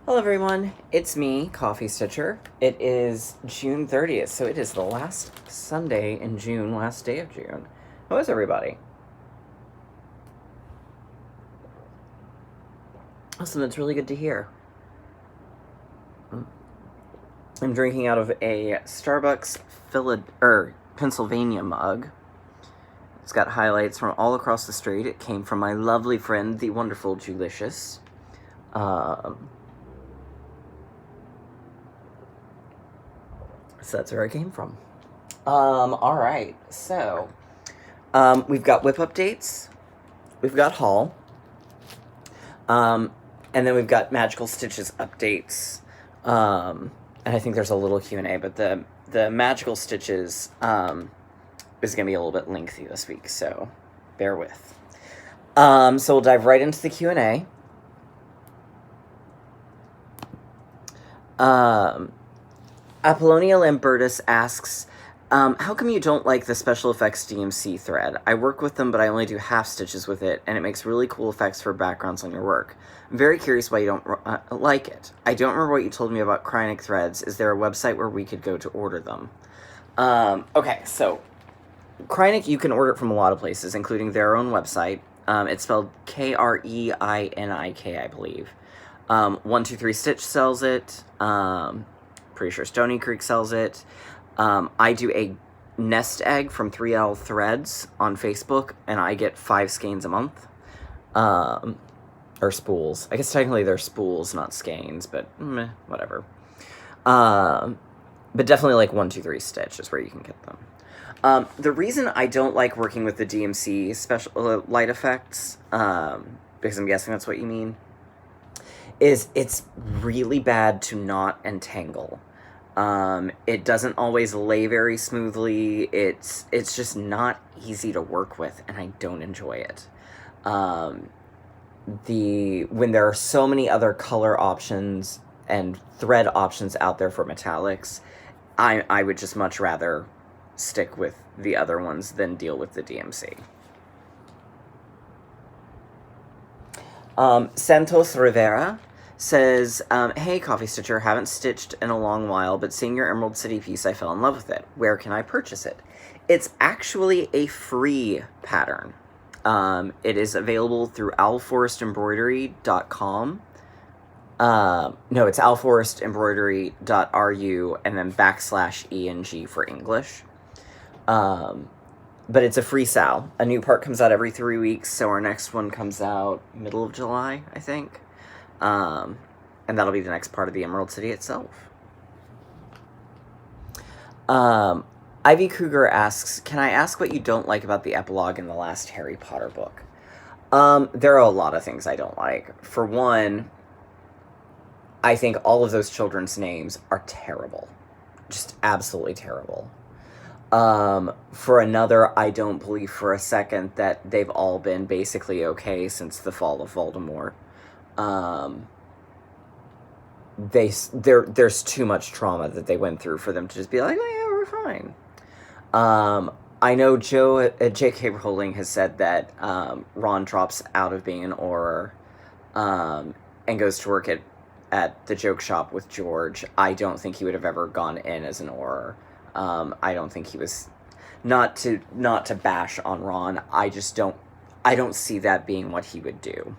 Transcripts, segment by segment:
Hello, everyone. It's me, Coffee Stitcher. It is June 30th, so it is the last Sunday in June, last day of June. How is everybody? Awesome, that's really good to hear. I'm drinking out of a Starbucks Pennsylvania mug. It's got highlights from all across the street. It came from my lovely friend, the wonderful Julicious. So that's where it came from. Alright, so we've got whip updates, we've got haul, and then we've got Magical Stitches updates, and I think there's a little Q&A, but the Magical Stitches is going to be a little bit lengthy this week, so bear with. So we'll dive right into the Q&A. Apollonia Lambertus asks, how come you don't like the special effects DMC thread? I work with them, but I only do half stitches with it, and it makes really cool effects for backgrounds on your work. I'm very curious why you don't like it. I don't remember what you told me about Kreinik threads. Is there a website where we could go to order them? Okay, so Kreinik, you can order it from a lot of places, including their own website. It's spelled Kreinik, I believe. 123 Stitch sells it. Pretty sure Stony Creek sells it. I do a nest egg from 3L Threads on Facebook, and I get 5 skeins a month. Or spools. I guess technically they're spools, not skeins, but whatever. But definitely like 123 Stitch is where you can get them. The reason I don't like working with the DMC special light effects, because I'm guessing that's what you mean, is it's really bad to knot and tangle. It doesn't always lay very smoothly. It's just not easy to work with, and I don't enjoy it. When there are so many other color options and thread options out there for metallics, I would just much rather stick with the other ones than deal with the DMC. Santos Rivera says, hey, Coffee Stitcher, haven't stitched in a long while, but seeing your Emerald City piece, I fell in love with it. Where can I purchase it? It's actually a free pattern. It is available through owlforestembroidery.com. No, it's owlforestembroidery.ru and then /ENG for English. But it's a free sal. A new part comes out every 3 weeks, so our next one comes out middle of July, I think. And that'll be the next part of the Emerald City itself. Ivy Kruger asks, can I ask what you don't like about the epilogue in the last Harry Potter book? There are a lot of things I don't like. For one, I think all of those children's names are terrible. Just absolutely terrible. For another, I don't believe for a second that they've all been basically okay since the fall of Voldemort. There's too much trauma that they went through for them to just be like, oh yeah, we're fine. I know J.K. Rowling has said that Ron drops out of being an Auror and goes to work at the joke shop with George. I don't think he would have ever gone in as an Auror. I don't think he was, not to bash on Ron, I don't see that being what he would do.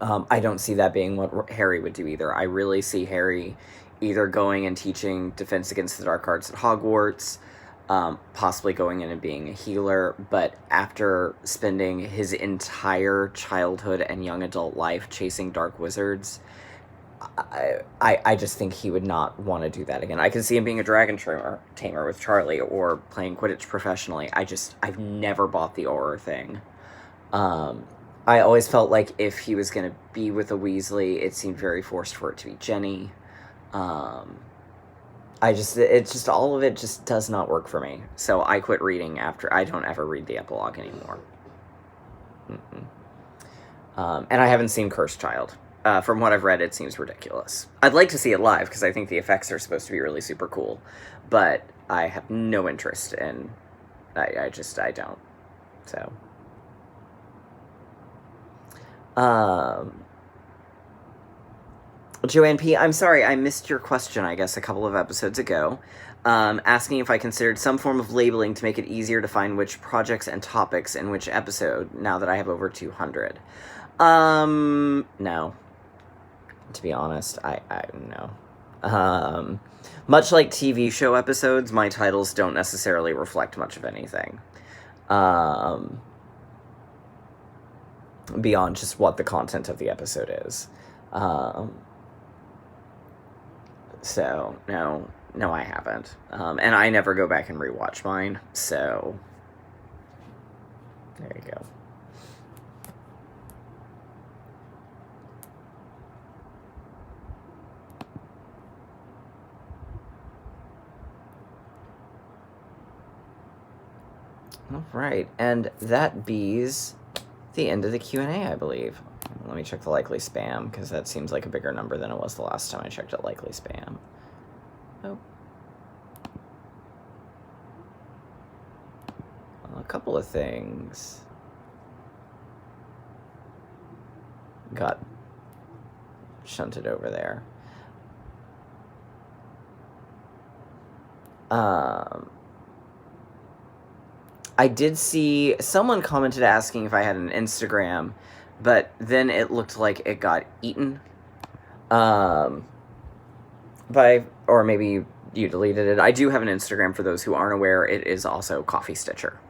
I don't see that being what Harry would do either. I really see Harry either going and teaching Defense Against the Dark Arts at Hogwarts, possibly going in and being a healer, but after spending his entire childhood and young adult life chasing dark wizards, I just think he would not want to do that again. I can see him being a dragon tamer with Charlie or playing Quidditch professionally. I've never bought the Auror thing. I always felt like if he was going to be with a Weasley, it seemed very forced for it to be Jenny. It's just, all of it just does not work for me. So I quit reading after, I don't ever read the epilogue anymore. And I haven't seen Cursed Child. From what I've read, it seems ridiculous. I'd like to see it live, because I think the effects are supposed to be really super cool. But I have no interest in, I don't. So. Joanne P., I'm sorry, I missed your question, I guess, a couple of episodes ago. Asking if I considered some form of labeling to make it easier to find which projects and topics in which episode, now that I have over 200. No. To be honest, I no. Much like TV show episodes, my titles don't necessarily reflect much of anything. Beyond just what the content of the episode is. So, no, I haven't. And I never go back and rewatch mine, so there you go. All right, and that bees the end of the Q&A, I believe. Let me check the likely spam, because that seems like a bigger number than it was the last time I checked it likely spam. Oh. A couple of things got shunted over there. I did see someone commented asking if I had an Instagram, but then it looked like it got eaten. Or maybe you deleted it. I do have an Instagram for those who aren't aware. It is also Coffee Stitcher.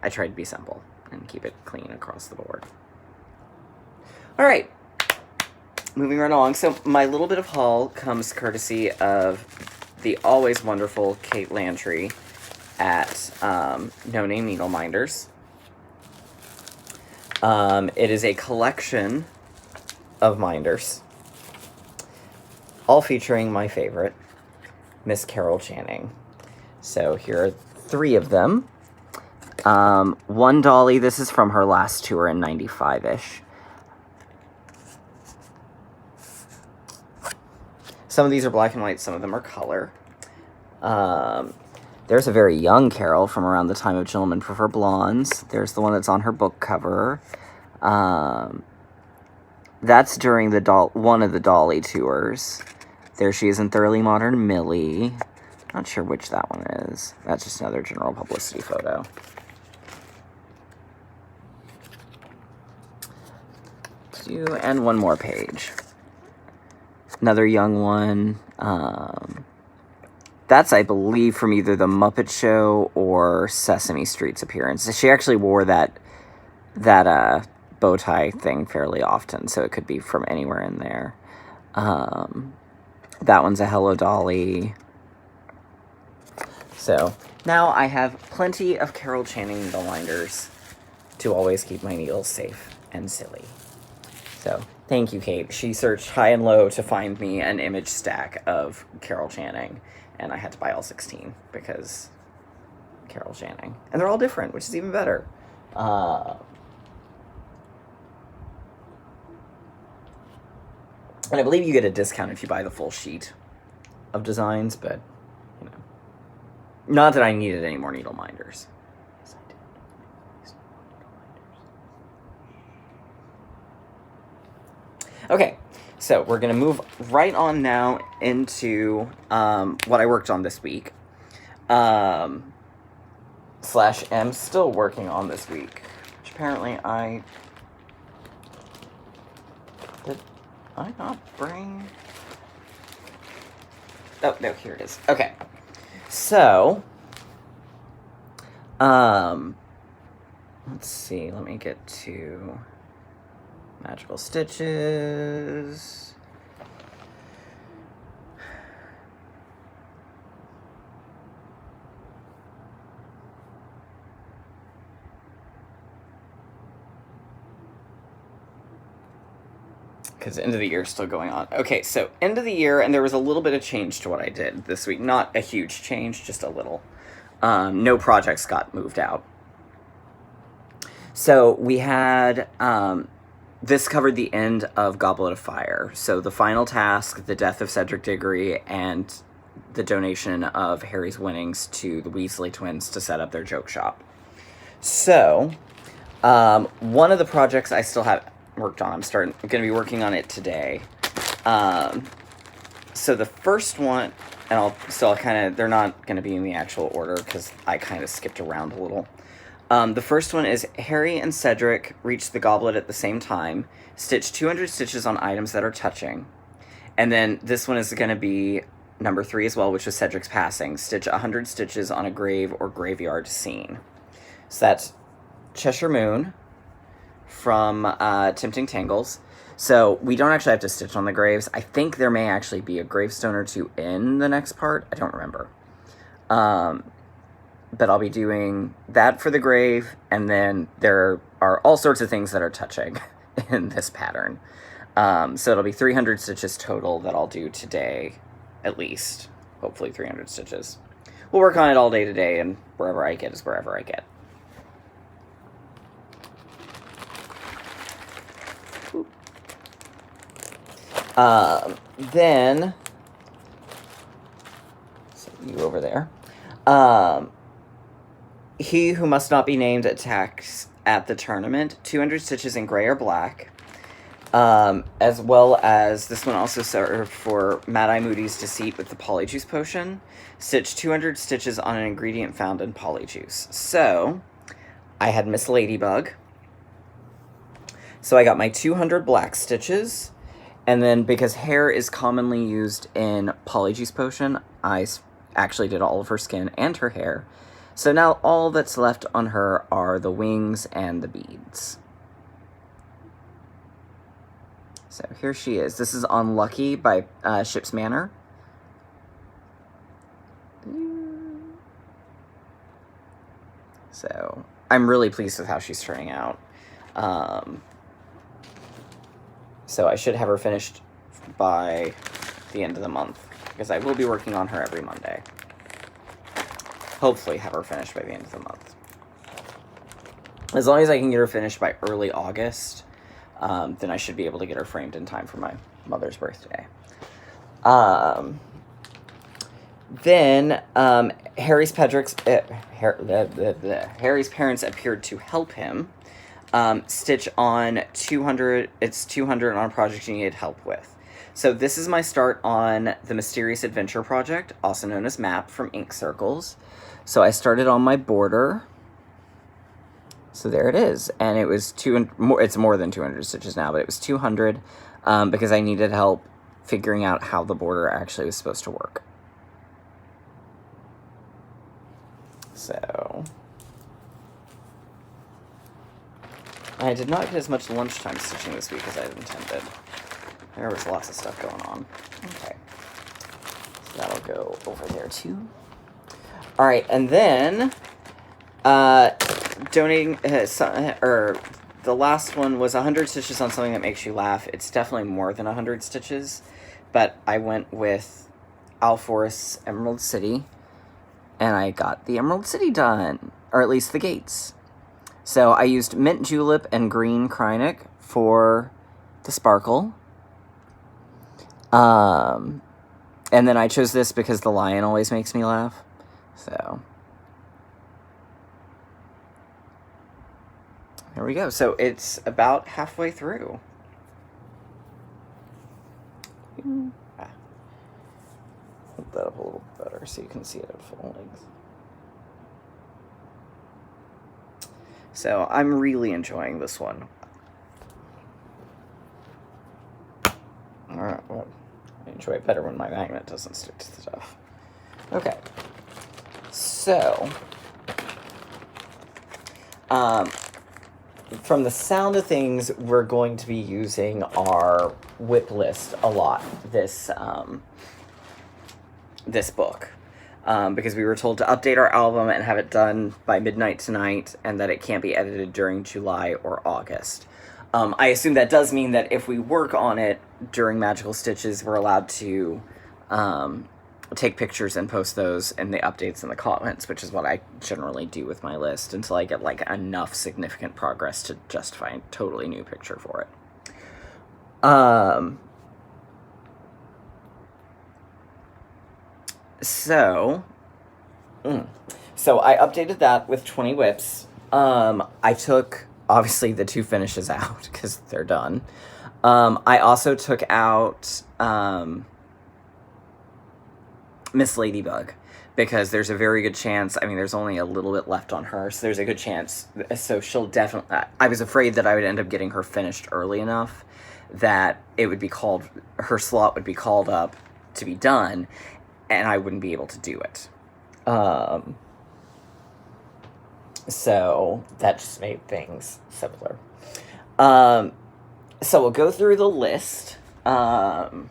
I tried to be simple and keep it clean across the board. All right. Moving right along. So my little bit of haul comes courtesy of the always wonderful Kate Lantry at No Name Needle Minders. It is a collection of minders, all featuring my favorite, Miss Carol Channing. So here are 3 of them. One dolly, this is from her last tour in 95-ish. Some of these are black and white, some of them are color. There's a very young Carol from around the time of Gentlemen Prefer Blondes. There's the one that's on her book cover. That's during one of the Dolly tours. There she is in Thoroughly Modern Millie. Not sure which that one is. That's just another general publicity photo. And one more page. Another young one. That's, I believe, from either The Muppet Show or Sesame Street's appearance. She actually wore that bow tie thing fairly often, so it could be from anywhere in there. That one's a Hello Dolly. So, now I have plenty of Carol Channing needle minders to always keep my needles safe and silly. So, thank you, Kate. She searched high and low to find me an image stack of Carol Channing, and I had to buy all 16 because Carol Channing. And they're all different, which is even better. And I believe you get a discount if you buy the full sheet of designs, but, you know. Not that I needed any more needle minders. Yes, I did. Okay, so we're going to move right on now into what I worked on this week. / am still working on this week, which apparently did I not bring? Oh, no, here it is. Okay. So, let's see, let me get to Magical Stitches. Because end of the year is still going on. Okay, so end of the year, and there was a little bit of change to what I did this week. Not a huge change, just a little. No projects got moved out. So we had, this covered the end of Goblet of Fire. So the final task, the death of Cedric Diggory, and the donation of Harry's winnings to the Weasley twins to set up their joke shop. So, one of the projects I still have worked on, I'm going to be working on it today, So the first one, and I'll kind of, they're not going to be in the actual order because I kind of skipped around a little. The first one is Harry and Cedric reach the goblet at the same time. Stitch 200 stitches on items that are touching. And then this one is going to be number 3 as well, which is Cedric's passing. Stitch 100 stitches on a grave or graveyard scene. So that's Cheshire Moon from Tempting Tangles. So we don't actually have to stitch on the graves. I think there may actually be a gravestone or 2 in the next part. I don't remember. But I'll be doing that for the grave, and then there are all sorts of things that are touching in this pattern. So it'll be 300 stitches total that I'll do today, at least. Hopefully 300 stitches. We'll work on it all day today, and wherever I get is wherever I get. Then, so you over there. He who must not be named attacks at the tournament. 200 stitches in gray or black. As well as this one also served for Mad Eye Moody's Deceit with the Polyjuice Potion. Stitch 200 stitches on an ingredient found in Polyjuice. So, I had Miss Ladybug. So I got my 200 black stitches. And then, because hair is commonly used in Polyjuice Potion, I actually did all of her skin and her hair. So now all that's left on her are the wings and the beads. So here she is. This is Unlucky by Ship's Manor. So I'm really pleased with how she's turning out. So I should have her finished by the end of the month, because I will be working on her every Monday. Hopefully have her finished by the end of the month. As long as I can get her finished by early August, then I should be able to get her framed in time for my mother's birthday. Then Harry's parents appeared to help him. Stitch on 200, it's 200 on a project you needed help with. So this is my start on the Mysterious Adventure Project, also known as MAP, from Ink Circles. So I started on my border. So there it is. And it was it's more than 200 stitches now, but it was 200 because I needed help figuring out how the border actually was supposed to work. So I did not get as much lunchtime stitching this week as I had intended. There was lots of stuff going on. Okay. So that'll go over there too. Alright, and then donating, the last one was 100 stitches on something that makes you laugh. It's definitely more than 100 stitches, but I went with Alforus Emerald City, and I got the Emerald City done, or at least the gates. So I used Mint Julep and Green Krynic for the sparkle. And then I chose this because the lion always makes me laugh. So there we go. So it's about halfway through. Hold that up a little better so you can see it at full length. So I'm really enjoying this one. Alright, well, I enjoy it better when my magnet doesn't stick to the stuff. Okay. So, from the sound of things, we're going to be using our whip list a lot this book. Because we were told to update our album and have it done by midnight tonight, and that it can't be edited during July or August. I assume that does mean that if we work on it during Magical Stitches, we're allowed to take pictures and post those in the updates in the comments, which is what I generally do with my list until I get like enough significant progress to justify a totally new picture for it. So I updated that with 20 whips. I took, obviously, the 2 finishes out, because they're done. I also took out Miss Ladybug, because there's a very good chance, I mean, there's only a little bit left on her, so there's a good chance, so she'll definitely, I was afraid that I would end up getting her finished early enough that it would be called, her slot would be called up to be done, and I wouldn't be able to do it. So that just made things simpler. So we'll go through the list, and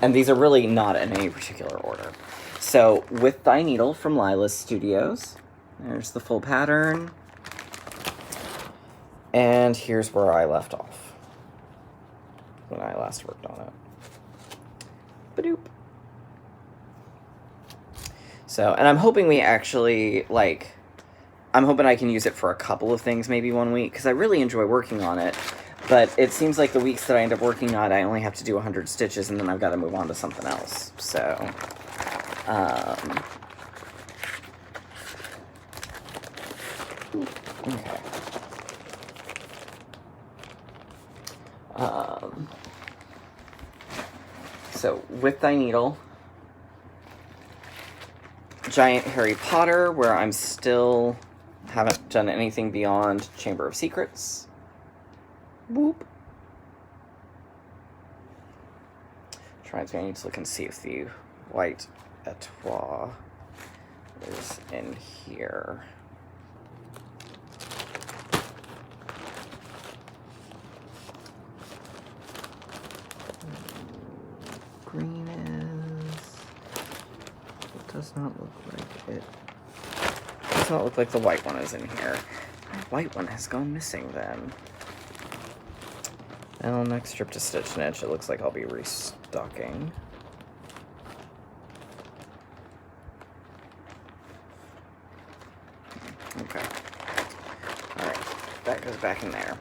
these are really not in any particular order. So, With Thy Needle from Lila's Studios. There's the full pattern. And here's where I left off when I last worked on it. Ba-doop. So, and I'm hoping we actually, like, I'm hoping I can use it for a couple of things maybe one week, because I really enjoy working on it. But it seems like the weeks that I end up working on it, I only have to do 100 stitches, and then I've got to move on to something else. So, okay. So, With Thy Needle. Giant Harry Potter, where I'm still haven't done anything beyond Chamber of Secrets. Boop. I need to look and see if the white Etoile is in here. Green is... It does not look like it. It does not look like the white one is in here. The white one has gone missing then. Well, next trip to Stitch and Itch, it looks like I'll be restocking. Okay. Alright, that goes back in there.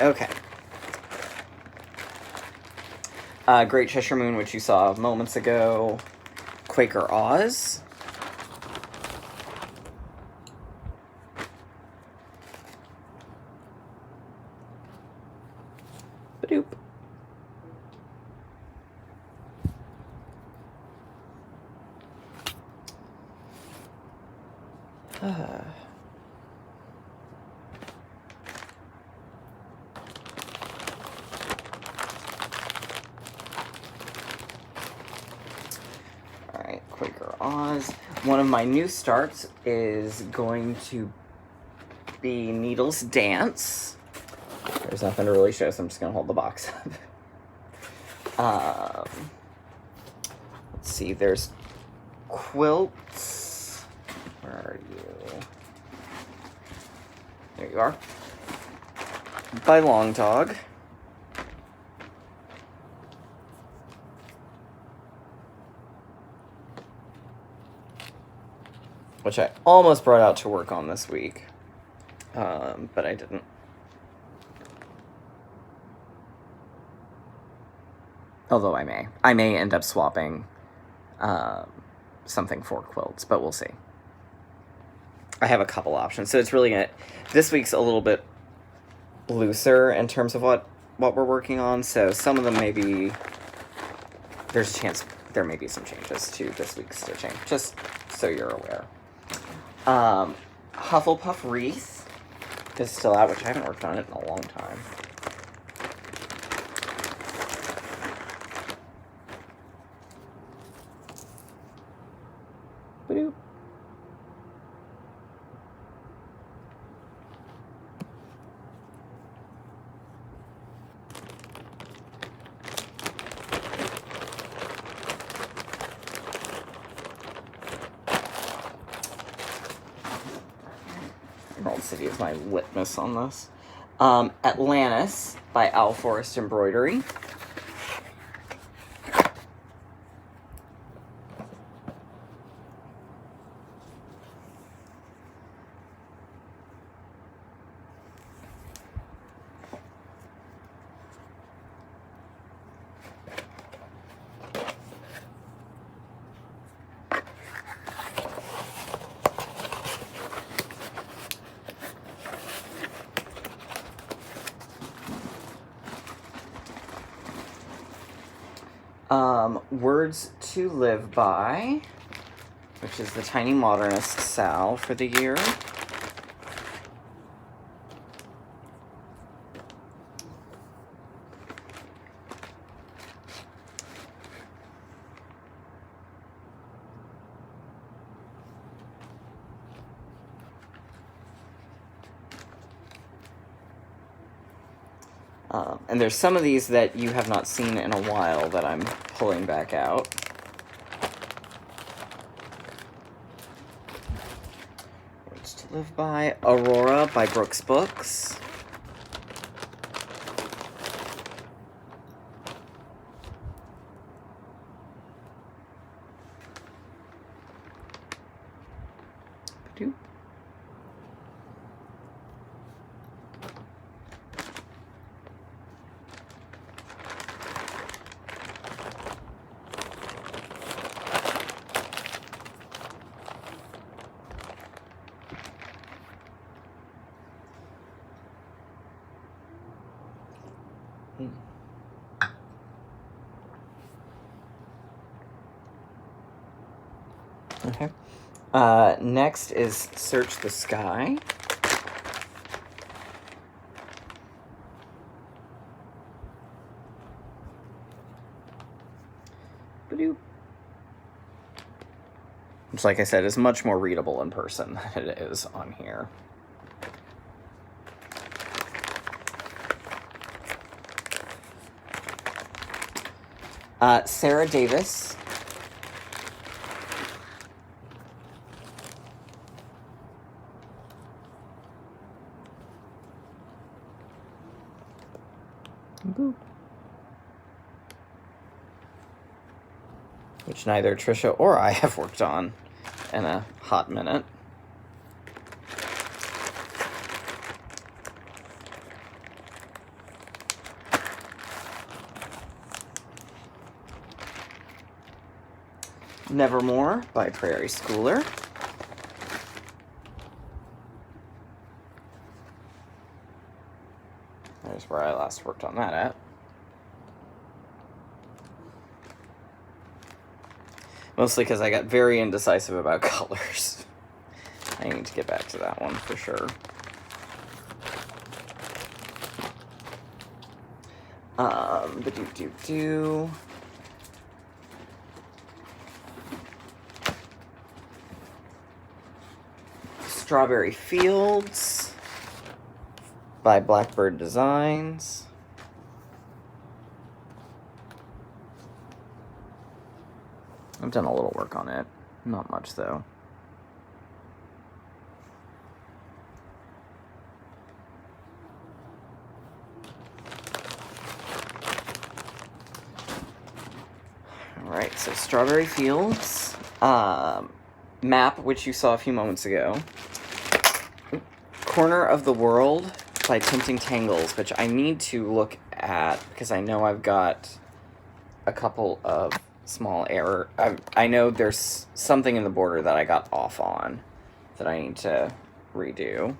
Okay. Great Cheshire Moon, which you saw moments ago. Quaker Oz. Ba-doop. Alright, Quaker Oz. One of my new starts is going to be Needles Dance. There's nothing to really show, so I'm just going to hold the box up. Let's see, there's Quilts. Where are you? There you are. By Long Dog. Which I almost brought out to work on this week. But I didn't. Although I may. I may end up swapping something for quilts, but we'll see. I have a couple options. So it's really this week's a little bit looser in terms of what we're working on. So some of them maybe there's a chance there may be some changes to this week's stitching, just so you're aware. Hufflepuff Wreath is still out, which I haven't worked on it in a long time. Ba-doop. Emerald City is my litmus on this. Atlantis by Owl Forest Embroidery. Words to Live By, which is the Tiny Modernist Sal for the year. And there's some of these that you have not seen in a while that I'm pulling back out. Words to Live By. Aurora by Brooks Books. Okay. Next is Search the Sky. Which, like I said, is much more readable in person than it is on here. Sarah Davis. Boop. Which neither Trisha or I have worked on in a hot minute. Nevermore by Prairie Schooler. There's where I last worked on that at. Mostly because I got very indecisive about colors. I need to get back to that one for sure. Strawberry Fields by Blackbird Designs. I've done a little work on it. Not much, though. Alright, so Strawberry Fields. Map, which you saw a few moments ago. Corner of the World by Tinting Tangles, which I need to look at because I know I've got a couple of small error. I know there's something in the border that I got off on that I need to redo.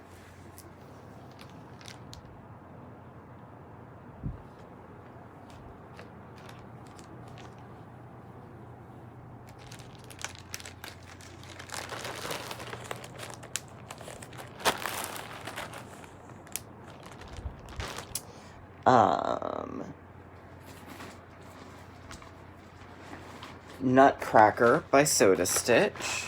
Nutcracker by Soda Stitch.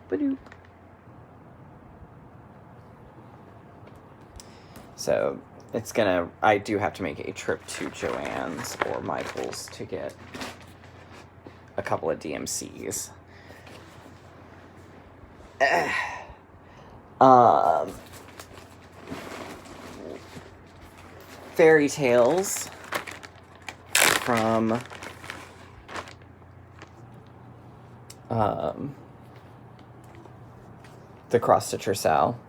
Ba-doop. So I do have to make a trip to Joann's or Michael's to get a couple of DMCs. Fairy Tales from the Cross Stitcher Sal.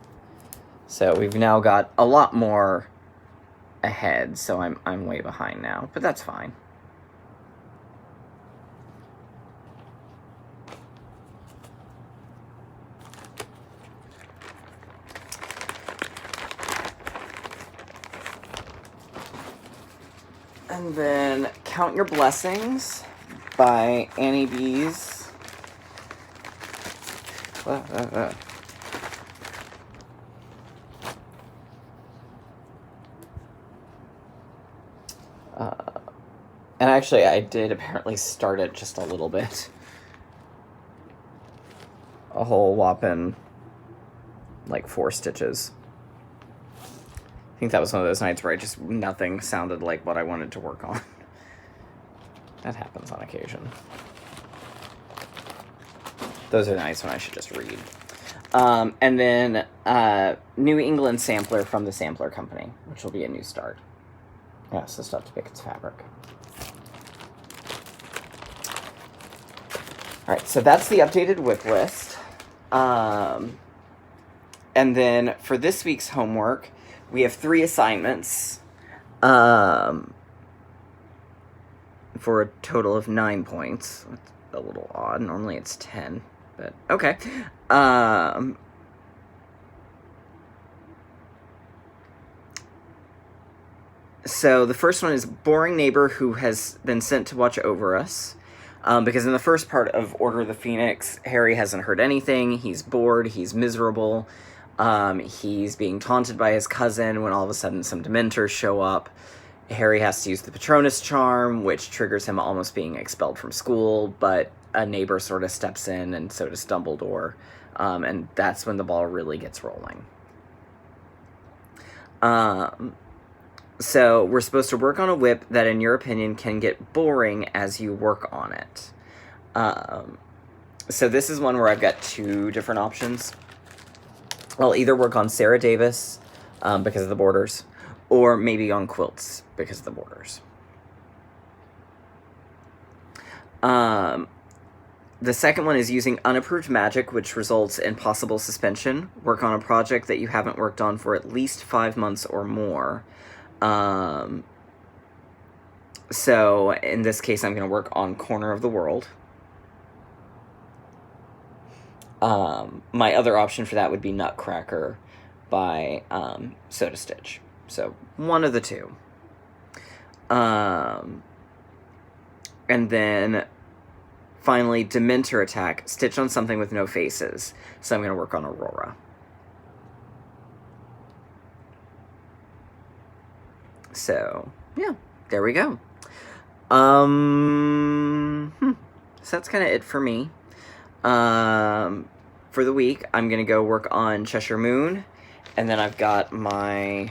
So we've now got a lot more ahead, so I'm way behind now, but that's fine. And then Count Your Blessings by Annie Bees. And actually, I did apparently start it just a little bit. A whole whopping, like, 4 stitches. I think that was one of those nights where nothing sounded like what I wanted to work on. That happens on occasion. Those are nights when I should just read. And then New England Sampler from the Sampler Company, which will be a new start. Yeah, so stuff to pick its fabric. Alright, so that's the updated WIP list. And then for this week's homework, we have 3 assignments for a total of 9 points. That's a little odd. Normally it's 10, but okay. So the first one is boring neighbor who has been sent to watch over us. Because in the first part of Order of the Phoenix, Harry hasn't heard anything. He's bored. He's miserable. He's being taunted by his cousin when all of a sudden some Dementors show up. Harry has to use the Patronus charm, which triggers him almost being expelled from school, but a neighbor sort of steps in, and so does Dumbledore. And that's when the ball really gets rolling. So we're supposed to work on a WIP that, in your opinion, can get boring as you work on it. So this is one where I've got 2 different options. I'll either work on Sarah Davis because of the borders, or maybe on quilts because of the borders. The second one is using unapproved magic, which results in possible suspension. Work on a project that you haven't worked on for at least 5 months or more. So in this case, I'm going to work on Corner of the World. My other option for that would be Nutcracker by Soda Stitch. So one of the 2. And then finally, Dementor attack. Stitch on something with no faces. So I'm going to work on Aurora. So, yeah, there we go. So that's kind of it for me. For the week, I'm going to go work on Cheshire Moon, and then I've got my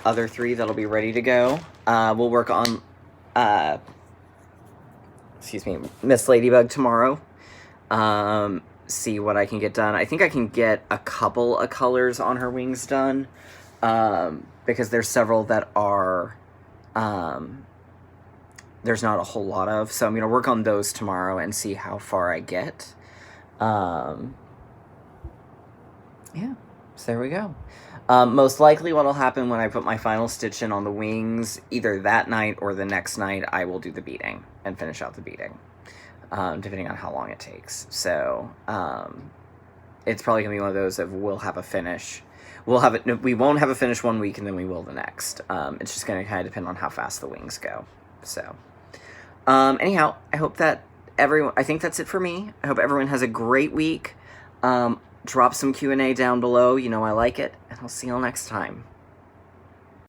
other 3 that'll be ready to go. We'll work on, Miss Ladybug tomorrow. See what I can get done. I think I can get a couple of colors on her wings done, because there's several that are, there's not a whole lot of, so I'm going to work on those tomorrow and see how far I get. Yeah, so there we go. Most likely what'll happen when I put my final stitch in on the wings, either that night or the next night, I will do the beading and finish out the beading, depending on how long it takes. So, it's probably going to be one of those of we'll have a finish. We won't have a finish one week and then we will the next. It's just going to kind of depend on how fast the wings go. So, anyhow, I think that's it for me. I hope everyone has a great week. Drop some Q&A down below. You know I like it. And I'll see y'all next time.